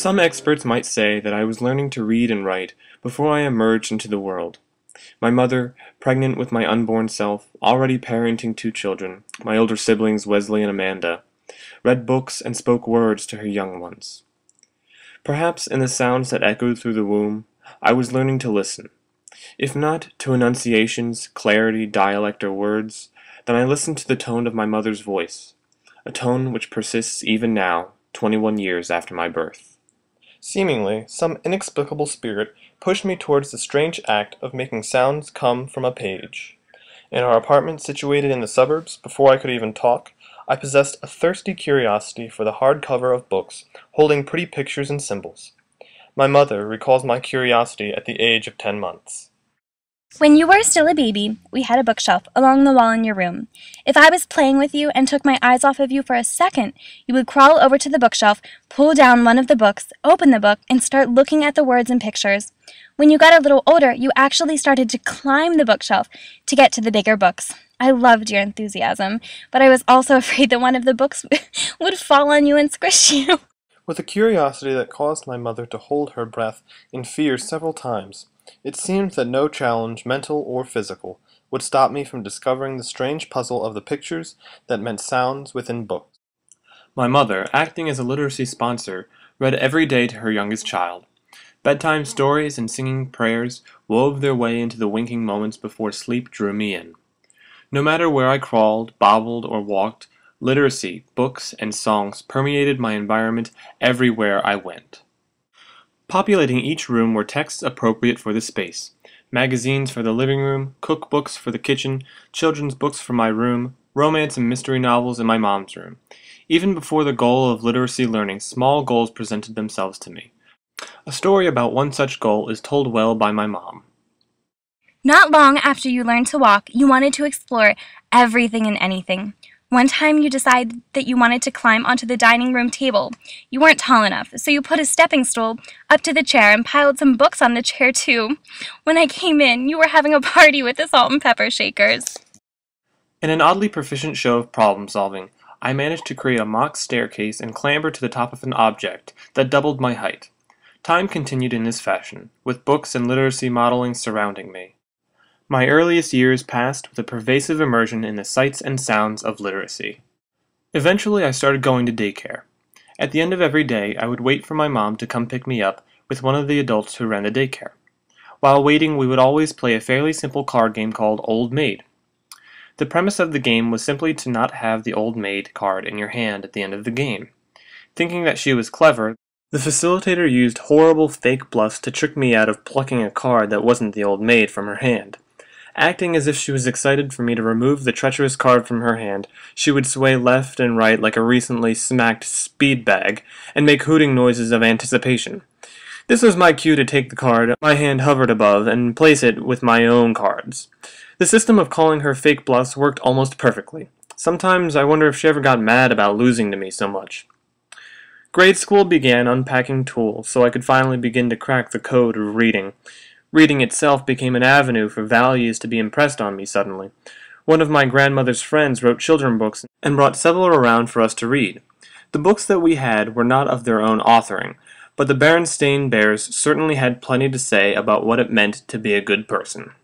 Some experts might say that I was learning to read and write before I emerged into the world. My mother, pregnant with my unborn self, already parenting two children, my older siblings Wesley and Amanda, read books and spoke words to her young ones. Perhaps in the sounds that echoed through the womb, I was learning to listen. If not to enunciations, clarity, dialect, or words, then I listened to the tone of my mother's voice, a tone which persists even now, 21 years after my birth. Seemingly, some inexplicable spirit pushed me towards the strange act of making sounds come from a page. In our apartment situated in the suburbs, before I could even talk, I possessed a thirsty curiosity for the hard cover of books holding pretty pictures and symbols. My mother recalls my curiosity at the age of 10 months. When you were still a baby, we had a bookshelf along the wall in your room. If I was playing with you and took my eyes off of you for a second, you would crawl over to the bookshelf, pull down one of the books, open the book, and start looking at the words and pictures. When you got a little older, you actually started to climb the bookshelf to get to the bigger books. I loved your enthusiasm, but I was also afraid that one of the books would fall on you and squish you. With a curiosity that caused my mother to hold her breath in fear several times, it seemed that no challenge, mental or physical, would stop me from discovering the strange puzzle of the pictures that meant sounds within books. My mother, acting as a literacy sponsor, read every day to her youngest child. Bedtime stories and singing prayers wove their way into the winking moments before sleep drew me in. No matter where I crawled, bobbled, or walked, literacy, books, and songs permeated my environment everywhere I went. Populating each room were texts appropriate for the space, magazines for the living room, cookbooks for the kitchen, children's books for my room, romance and mystery novels in my mom's room. Even before the goal of literacy learning, small goals presented themselves to me. A story about one such goal is told well by my mom. Not long after you learned to walk, you wanted to explore everything and anything. One time you decided that you wanted to climb onto the dining room table. You weren't tall enough, so you put a stepping stool up to the chair and piled some books on the chair too. When I came in, you were having a party with the salt and pepper shakers. In an oddly proficient show of problem solving, I managed to create a mock staircase and clamber to the top of an object that doubled my height. Time continued in this fashion, with books and literacy modeling surrounding me. My earliest years passed with a pervasive immersion in the sights and sounds of literacy. Eventually I started going to daycare. At the end of every day, I would wait for my mom to come pick me up with one of the adults who ran the daycare. While waiting, we would always play a fairly simple card game called Old Maid. The premise of the game was simply to not have the Old Maid card in your hand at the end of the game. Thinking that she was clever, the facilitator used horrible fake bluffs to trick me out of plucking a card that wasn't the Old Maid from her hand. Acting as if she was excited for me to remove the treacherous card from her hand, she would sway left and right like a recently smacked speed bag, and make hooting noises of anticipation. This was my cue to take the card my hand hovered above and place it with my own cards. The system of calling her fake bluffs worked almost perfectly. Sometimes I wonder if she ever got mad about losing to me so much. Grade school began unpacking tools so I could finally begin to crack the code of reading. Reading itself became an avenue for values to be impressed on me suddenly. One of my grandmother's friends wrote children's books and brought several around for us to read. The books that we had were not of their own authoring, but the Berenstain Bears certainly had plenty to say about what it meant to be a good person.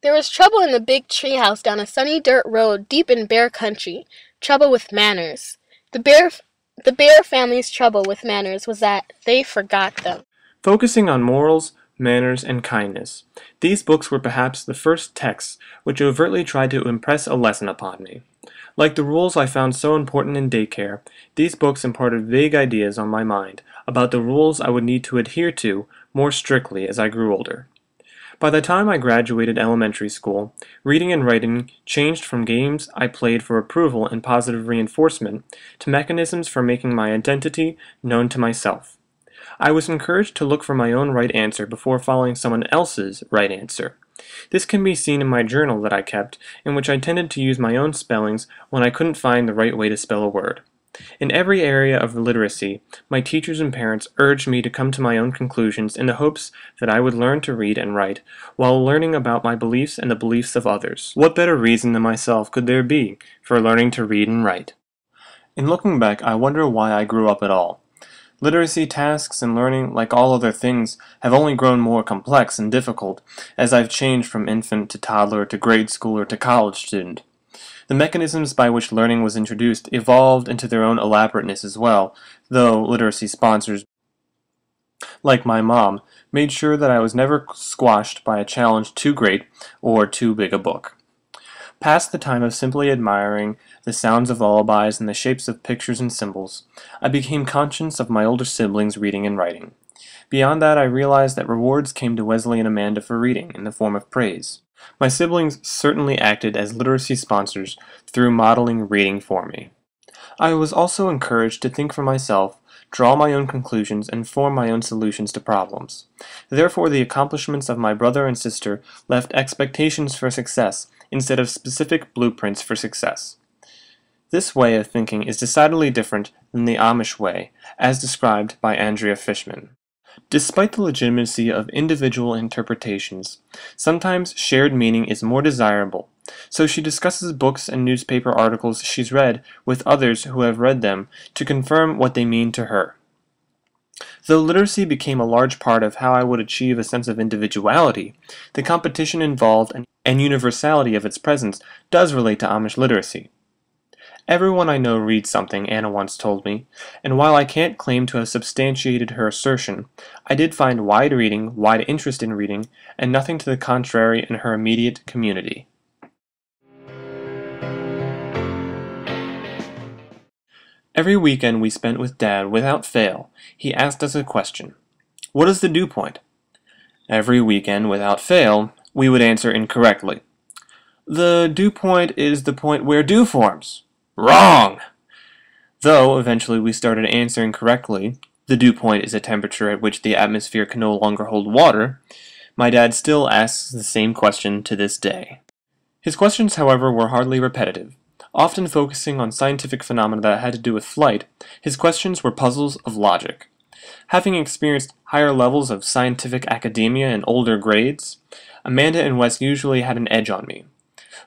There was trouble in the big treehouse down a sunny dirt road deep in bear country. Trouble with manners. The bear family's trouble with manners was that they forgot them. Focusing on morals, manners, and kindness, these books were perhaps the first texts which overtly tried to impress a lesson upon me. Like the rules I found so important in daycare, these books imparted vague ideas on my mind about the rules I would need to adhere to more strictly as I grew older. By the time I graduated elementary school, reading and writing changed from games I played for approval and positive reinforcement to mechanisms for making my identity known to myself. I was encouraged to look for my own right answer before following someone else's right answer. This can be seen in my journal that I kept, in which I tended to use my own spellings when I couldn't find the right way to spell a word. In every area of literacy, my teachers and parents urged me to come to my own conclusions in the hopes that I would learn to read and write, while learning about my beliefs and the beliefs of others. What better reason than myself could there be for learning to read and write? In looking back, I wonder why I grew up at all. Literacy tasks and learning, like all other things, have only grown more complex and difficult as I've changed from infant to toddler to grade schooler to college student. The mechanisms by which learning was introduced evolved into their own elaborateness as well, though literacy sponsors, like my mom, made sure that I was never squashed by a challenge too great or too big a book. Past the time of simply admiring the sounds of lullabies and the shapes of pictures and symbols, I became conscious of my older siblings' reading and writing. Beyond that, I realized that rewards came to Wesley and Amanda for reading in the form of praise. My siblings certainly acted as literacy sponsors through modeling reading for me. I was also encouraged to think for myself, draw my own conclusions, and form my own solutions to problems. Therefore, the accomplishments of my brother and sister left expectations for success instead of specific blueprints for success. This way of thinking is decidedly different than the Amish way, as described by Andrea Fishman. Despite the legitimacy of individual interpretations, sometimes shared meaning is more desirable, so she discusses books and newspaper articles she's read with others who have read them to confirm what they mean to her. Though literacy became a large part of how I would achieve a sense of individuality, the competition involved and universality of its presence does relate to Amish literacy. Everyone I know reads something, Anna once told me, and while I can't claim to have substantiated her assertion, I did find wide interest in reading, and nothing to the contrary in her immediate community. Every weekend we spent with Dad, without fail, he asked us a question. What is the dew point? Every weekend, without fail, we would answer incorrectly. The dew point is the point where dew forms. Wrong! Though, eventually we started answering correctly, the dew point is a temperature at which the atmosphere can no longer hold water, my dad still asks the same question to this day. His questions, however, were hardly repetitive. Often focusing on scientific phenomena that had to do with flight, his questions were puzzles of logic. Having experienced higher levels of scientific academia in older grades, Amanda and Wes usually had an edge on me.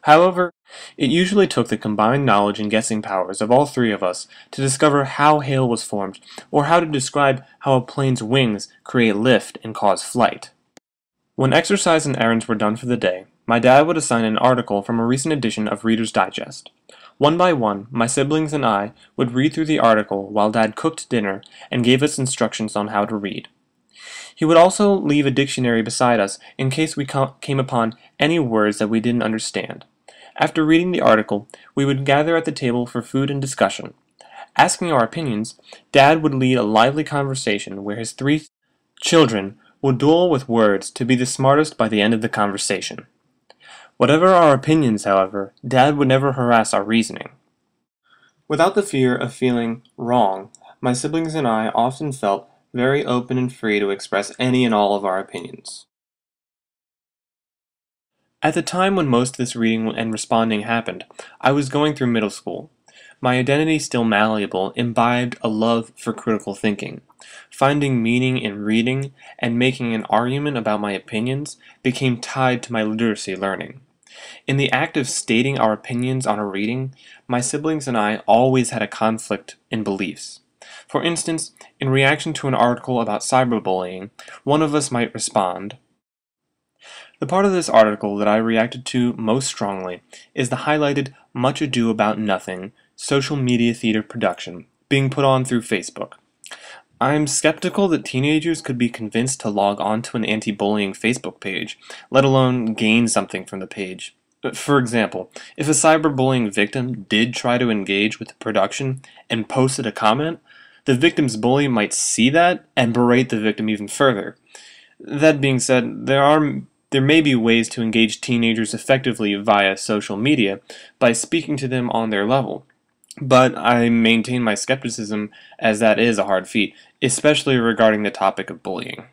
However, it usually took the combined knowledge and guessing powers of all three of us to discover how hail was formed, or how to describe how a plane's wings create lift and cause flight. When exercise and errands were done for the day, my dad would assign an article from a recent edition of Reader's Digest. One by one, my siblings and I would read through the article while Dad cooked dinner and gave us instructions on how to read. He would also leave a dictionary beside us in case we came upon any words that we didn't understand. After reading the article, we would gather at the table for food and discussion. Asking our opinions, Dad would lead a lively conversation where his three children would duel with words to be the smartest by the end of the conversation. Whatever our opinions, however, Dad would never harass our reasoning. Without the fear of feeling wrong, my siblings and I often felt very open and free to express any and all of our opinions. At the time when most of this reading and responding happened, I was going through middle school. My identity, still malleable, imbibed a love for critical thinking. Finding meaning in reading and making an argument about my opinions became tied to my literacy learning. In the act of stating our opinions on a reading, my siblings and I always had a conflict in beliefs. For instance, in reaction to an article about cyberbullying, one of us might respond, "The part of this article that I reacted to most strongly is the highlighted Much Ado About Nothing social media theater production being put on through Facebook. I'm skeptical that teenagers could be convinced to log on to an anti-bullying Facebook page, let alone gain something from the page. For example, if a cyberbullying victim did try to engage with the production and posted a comment, the victim's bully might see that and berate the victim even further. That being said, there may be ways to engage teenagers effectively via social media by speaking to them on their level. But I maintain my skepticism as that is a hard feat, especially regarding the topic of bullying.